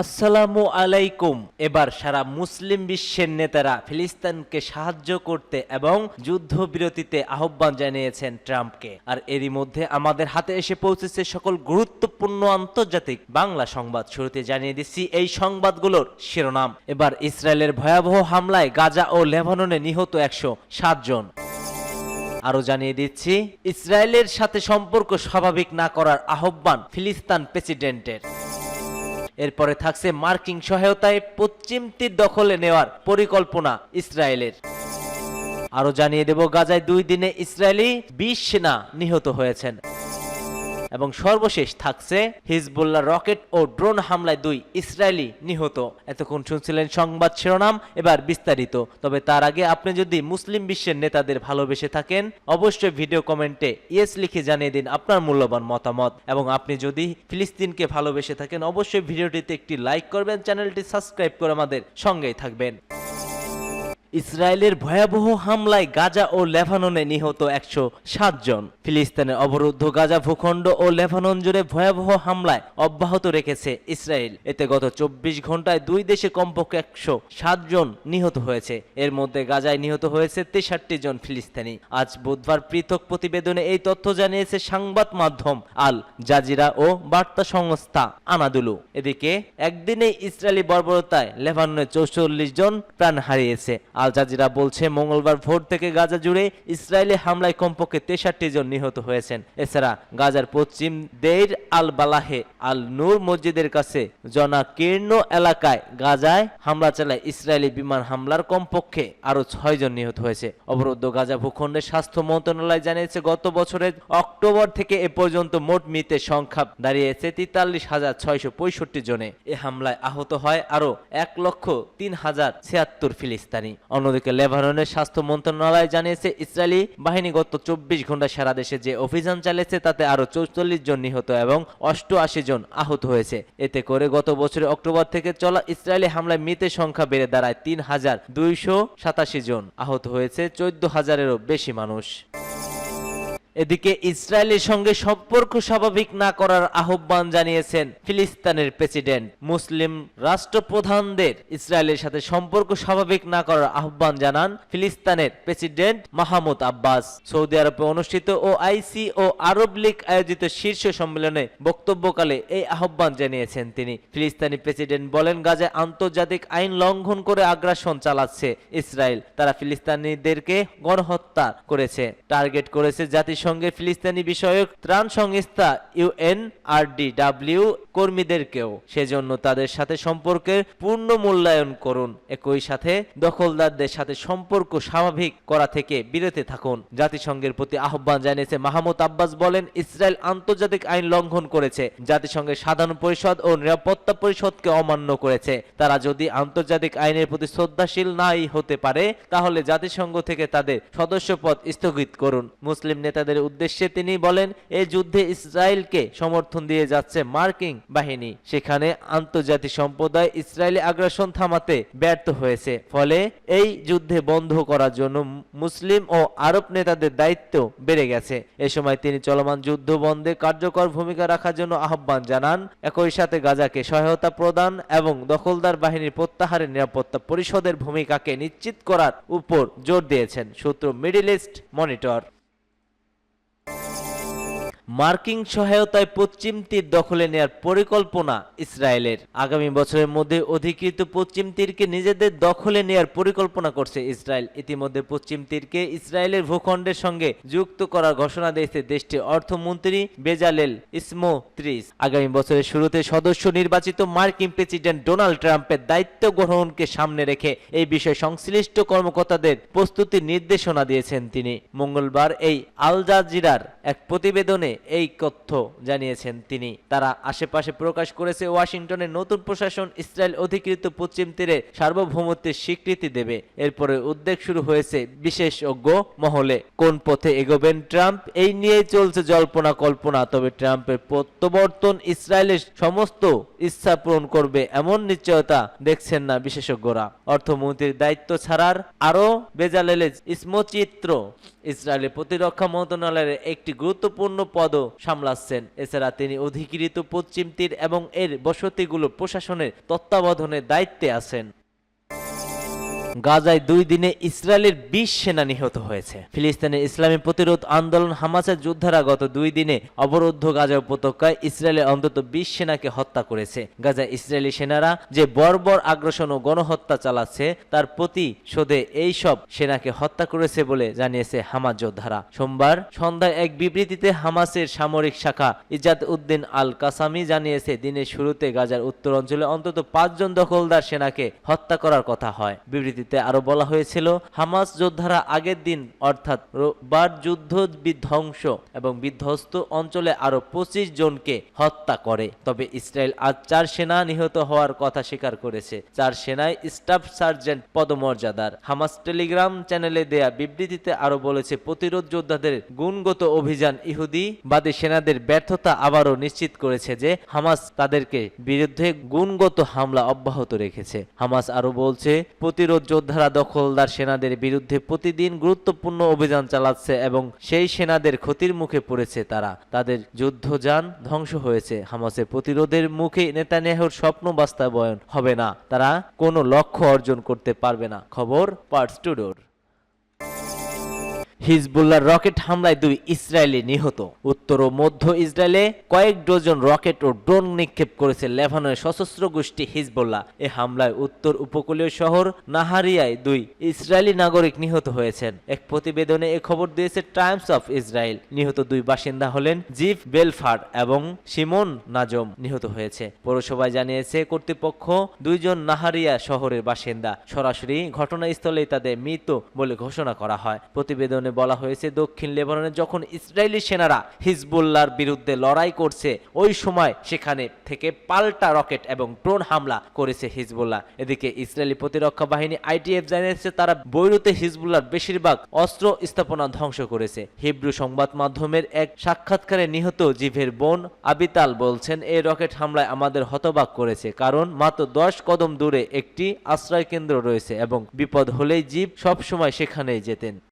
আসসালামু আলাইকুম। এবার সারা মুসলিম বিশ্বের নেতারা ফিলিস্তিনকে সাহায্য করতে এবং যুদ্ধবিরতিতে আহ্বান জানিয়েছেন ট্রাম্পকে। আর এরই মধ্যে আমাদের হাতে এসে পৌঁছেছে সকল গুরুত্বপূর্ণ আন্তর্জাতিক বাংলা সংবাদ। শুরুতে জানিয়ে দিচ্ছি এই সংবাদগুলোর শিরোনাম। এবার ইসরায়েলের ভয়াবহ হামলায় গাজা ও লেবাননে নিহত 107 জন। আরো জানিয়ে দিচ্ছি ইসরায়েলের সাথে সম্পর্ক স্বাভাবিক না করার আহ্বান ফিলিস্তিন প্রেসিডেন্টের। এরপরে থাকছে মার্কিন সহায়তায় পশ্চিম তীর দখলে নেওয়ার পরিকল্পনা ইসরায়েলের। আরো জানিয়ে দেব গাজায় 2 দিনে ইসরায়েলি 20 সেনা নিহত হয়েছেন। এবং সর্বশেষ থাকছে হিজবুল্লাহ রকেট ও ড্রোন হামলায় 2 ইসরায়েলি নিহত। এতক্ষণ শুনছিলেন সংবাদ শিরোনাম, এবার বিস্তারিত। তবে তার আগে আপনি যদি মুসলিম বিশ্বের নেতাদের ভালোবেসে থাকেন অবশ্যই ভিডিও কমেন্টে ইয়েস লিখে জানিয়ে দিন আপনার মূল্যবান মতামত। এবং আপনি যদি ফিলিস্তিনকে ভালোবেসে থাকেন অবশ্যই ভিডিওটিতে একটি লাইক করবেন, চ্যানেলটি সাবস্ক্রাইব করে আমাদের সঙ্গেই থাকবেন। ইসরায়েলের ভয়াবহ হামলায় গাজা ও লেবাননে নিহত 107 জন। ফিলিস্তিনের অবরুদ্ধ গাজা ভূখণ্ড ও লেবানন জুড়ে ভয়াবহ হামলায় অব্যাহত রেখেছে ইসরায়েল। এতে গত 24 ঘন্টায় 2 দেশে কমপক্ষে 107 জন নিহত হয়েছে। এর মধ্যে গাজায় নিহত হয়েছে 63 জন ফিলিস্তিনি। আজ বুধবার পৃথক প্রতিবেদনে এই তথ্য জানিয়েছে সংবাদ মাধ্যম আল জাজিরা ও বার্তা সংস্থা আনাদুলু। এদিকে একদিনেই ইসরায়েলি বর্বরতায় লেবাননে 44 জন প্রাণ হারিয়েছে। আল জাজিরা বলছে মঙ্গলবার ভোর থেকে গাজা জুড়ে ইসরায়েলি হামলায় কমপক্ষে 63 জন নিহত হয়েছেন। এছাড়া গাজার পশ্চিম দেইর আল বালাহে আল নূর মসজিদের কাছে জনাকীর্ণ এলাকায় গাজায় হামলা চালায় ইসরায়েলি বিমান হামলার কমপক্ষে আরো 6 জন নিহত হয়েছে। অবরুদ্ধ গাজা ভূখণ্ডের স্বাস্থ্য মন্ত্রণালয় জানিয়েছে গত বছরের অক্টোবর থেকে এ পর্যন্ত মোট মৃতের সংখ্যা দাঁড়িয়েছে 43,665 জনে। এ হামলায় আহত হয় আরো 1,03,076 ফিলিস্তিনি। অন্যদিকে লেবাননের স্বাস্থ্য মন্ত্রণালয় জানিয়েছে ইসরায়েলি বাহিনী গত 24 ঘন্টা সারা দেশে যে অভিযান চালিয়েছে তাতে আরো 44 জন নিহত এবং 88 জন আহত হয়েছে। এতে করে গত বছরের অক্টোবর থেকে চলা ইসরায়েলি হামলায় মৃতের সংখ্যা বেড়ে দাঁড়ায় 3,287 জন। আহত হয়েছে 14,000-এরও বেশি মানুষ। এদিকে ইসরায়েলের সঙ্গে সম্পর্ক স্বাভাবিক না করার আহ্বান জানিয়েছেন ফিলিস্তিনের প্রেসিডেন্ট। মুসলিম রাষ্ট্রপ্রধানদের ইসরায়েলের সাথে সম্পর্ক স্বাভাবিক না করার আহ্বান জানান ফিলিস্তিনের প্রেসিডেন্ট মাহমুদ আব্বাস। সৌদি আরবে অনুষ্ঠিত ওআইসি ও আরব লীগ আয়োজিত শীর্ষ সম্মেলনে বক্তব্যকালে এই আহ্বান জানিয়েছেন তিনি। ফিলিস্তিনি প্রেসিডেন্ট বলেন গাজায় আন্তর্জাতিক আইন লঙ্ঘন করে আগ্রাসন চালাচ্ছে ইসরায়েল। তারা ফিলিস্তিনিদেরকে গণহত্যা করেছে, টার্গেট করেছে জাতিসংঘের ফিলিস্তিনি বিষয়ক ত্রাণ সংস্থা ইউএনআরডিডব্লিউ কর্মীদেরকেও। সেজন্য তাদের সাথে সম্পর্কের পূর্ণ মূল্যায়ন করুন। একই সাথে দখলদারদের সাথে সম্পর্ক স্বাভাবিক করা থেকে বিরত থাকুন। জাতিসংঘের প্রতি আহ্বান জানিয়েছে মাহমুদ আব্বাস বলেন ইসরায়েল আন্তর্জাতিক আইন লঙ্ঘন করেছে, জাতিসংঘের সাধারণ পরিষদ ও নিরাপত্তা পরিষদকে অমান্য করেছে। তারা যদি আন্তর্জাতিক আইনের প্রতি শ্রদ্ধাশীল নাই হতে পারে তাহলে জাতিসংঘ থেকে তাদের সদস্যপদ স্থগিত করুন। মুসলিম নেতাদের উদ্দেশ্যে তিনি বলেন এই যুদ্ধে ইসরায়েলকে সমর্থন দিয়ে যাচ্ছে মার্কিন বাহিনী। সেখানে আন্তর্জাতিক সম্প্রদায় ইসরায়েলি আগ্রাসন থামাতে ব্যর্থ হয়েছে। ফলে এই যুদ্ধে বন্ধ করার জন্য মুসলিম ও আরব নেতাদের দায়িত্ব বেড়ে গেছে। এ সময় তিনি চলমান যুদ্ধ বন্ধে কার্যকর ভূমিকা রাখার জন্য আহ্বান জানান। একই সাথে গাজাকে সহায়তা প্রদান এবং দখলদার বাহিনীর প্রত্যাহারের নিরাপত্তা পরিষদের ভূমিকাকে নিশ্চিত করার উপর জোর দিয়েছেন। সূত্র মিডল ইস্ট মনিটর। মার্কিন সহায়তায় পশ্চিম তীর দখলে নেওয়ার পরিকল্পনা ইসরায়েলের। আগামী বছরের মধ্যে অধিকৃত পশ্চিম তীরকে নিজেদের দখলে নেওয়ার পরিকল্পনা করছে ইসরায়েল। ইতিমধ্যে পশ্চিম তীরকে ইসরায়েলের ভূখণ্ডের সঙ্গে যুক্ত করার ঘোষণা দিয়েছে দেশটির অর্থমন্ত্রী বেজালেল স্মোত্রিচ। আগামী বছরের শুরুতে সদস্য নির্বাচিত মার্কিন প্রেসিডেন্ট ডোনাল্ড ট্রাম্পের দায়িত্ব গ্রহণকে সামনে রেখে এই বিষয়ে সংশ্লিষ্ট কর্মকর্তাদের প্রস্তুতির নির্দেশনা দিয়েছেন তিনি। মঙ্গলবার এই আল জাজিরার এক প্রতিবেদনে এই তথ্য জানিয়েছেন তিনি। তারা আশেপাশে প্রকাশ করেছে ওয়াশিংটনের নতুন প্রশাসন ইসরায়েল অধিকৃত পশ্চিম তীরে সার্বভৌমত্বের স্বীকৃতি দেবে। এরপরে উদ্বেগ শুরু হয়েছে বিশেষজ্ঞ মহলে। কোন পথে এগোবেন ট্রাম্প এই নিয়ে চলছে জল্পনা কল্পনা। তবে ট্রাম্পের প্রত্যাবর্তন ইসরায়েলের সমস্ত ইচ্ছা পূরণ করবে এমন নিশ্চয়তা দেখছেন না বিশেষজ্ঞরা। অর্থমন্ত্রীর দায়িত্ব ছাড়ার আরো বেজালেল স্মোচিত্র ইসরায়েলের প্রতিরক্ষা মন্ত্রণালয়ের একটি গুরুত্বপূর্ণ পদ পদও সামলাচ্ছেন। এছাড়া তিনি অধিকৃত পশ্চিম তীর এবং এর বসতিগুলো প্রশাসনের তত্ত্বাবধানের দায়িত্বে আছেন। গাজায় 2 দিনে ইসরায়েলের 20 সেনা নিহত হয়েছে। ফিলিস্তিনের ইসলামী প্রতিরোধ আন্দোলন হামাসের যোদ্ধারা গত 2 দিনে অবরুদ্ধ গাজা উপত্যকায় ইসরায়েলের অন্তত 20 সেনাকে হত্যা করেছে। গাজায় ইসরায়েলি সেনারা যে বর্বর আগ্রাসন ও গণহত্যা চালাচ্ছে তার প্রতিশোধে এই সব সেনাকে হত্যা করেছে বলে জানিয়েছে হামাস যোদ্ধারা। সোমবার সন্ধ্যায় এক বিবৃতিতে হামাসের সামরিক শাখা ইজাদ উদ্দিন আল কাসামি জানিয়েছে, দিনের শুরুতে গাজার উত্তর অঞ্চলে অন্তত 5 জন দখলদার সেনাকে হত্যা করার কথা হয়। বিবৃতিতে আরো বলা হয়েছিল, হামাস যোদ্ধারা আগের দিন অর্থাৎ রোববার যুদ্ধ বিধ্বংস এবং বিধ্বস্ত অঞ্চলে আরো 25 জনকে হত্যা করে। তবে ইসরায়েল আজ 4 সেনা নিহত হওয়ার কথা স্বীকার করেছে। 4 সেনায় স্টাফ সার্জেন্ট পদমর্যাদার। হামাস টেলিগ্রাম চ্যানেলে দেয়া বিবৃতিতে আরো বলেছে, প্রতিরোধ যোদ্ধাদের গুণগত অভিযান ইহুদিবাদী সেনাদের ব্যর্থতা আবারও নিশ্চিত করেছে যে হামাস তাদেরকে বিরুদ্ধে গুণগত হামলা অব্যাহত রেখেছে। হামাস আরো বলছে, প্রতিরোধ যোদ্ধারা দখলদার সেনাদের বিরুদ্ধে প্রতিদিন গুরুত্বপূর্ণ অভিযান চালাচ্ছে এবং সেই সেনাদের ক্ষতির মুখে পড়েছে। তাদের যুদ্ধযান ধ্বংস হয়েছে। হামাসের প্রতিরোধের মুখে নেতানিয়াহুর স্বপ্ন বাস্তবায়ন হবে না, তারা কোনো লক্ষ্য অর্জন করতে পারবে না। খবর পার্টস টুডোর। হিজবুল্লাহর রকেট হামলায় 2 ইসরায়েলি নিহত। উত্তর ও মধ্য ইসরায়েলে কয়েক ডজন রকেট ও ড্রোন নিক্ষেপ করেছে লেবাননের সশস্ত্র গোষ্ঠী হিজবুল্লাহ। এ হামলায় উত্তর উপকূলীয় শহর নাহারিয়ায় 2 ইসরায়েলি নাগরিক নিহত হয়েছেন। এক প্রতিবেদনে এ খবর দিয়েছে টাইমস অফ ইসরায়েল। নিহত 2 বাসিন্দা হলেন জিফ বেলফার এবং সিমন নাজম। নিহত হয়েছে পৌরসভায় জানিয়েছে কর্তৃপক্ষ। 2 জন নাহারিয়া শহরের বাসিন্দা। সরাসরি ঘটনাস্থলেই তাদের মৃত বলে ঘোষণা করা হয়। প্রতিবেদনে বলা হয়েছে, দক্ষিণ লেবাননে যখন ইসরায়েলি সেনারা হিজবুল্লাহর বিরুদ্ধে লড়াই করছে ওই সময় সেখানে থেকে পাল্টা রকেট এবং ড্রোন হামলা করেছে হিজবুল্লাহ। এদিকে ইসরায়েলি প্রতিরক্ষা বাহিনী আইডিএফ জানিয়েছে তারা বৈরুতে হিজবুল্লাহর বেশিরভাগ অস্ত্র স্থাপনা ধ্বংস করেছে। হিব্রু সংবাদ মাধ্যমের এক সাক্ষাৎকারে নিহত জিভের বোন আবিতাল বলছেন, এই রকেট হামলায় আমাদের হতবাক করেছে, কারণ মাত্র 10 কদম দূরে একটি আশ্রয় কেন্দ্র রয়েছে এবং বিপদ হলেই জিভ সবসময় সেখানেই যেতেন।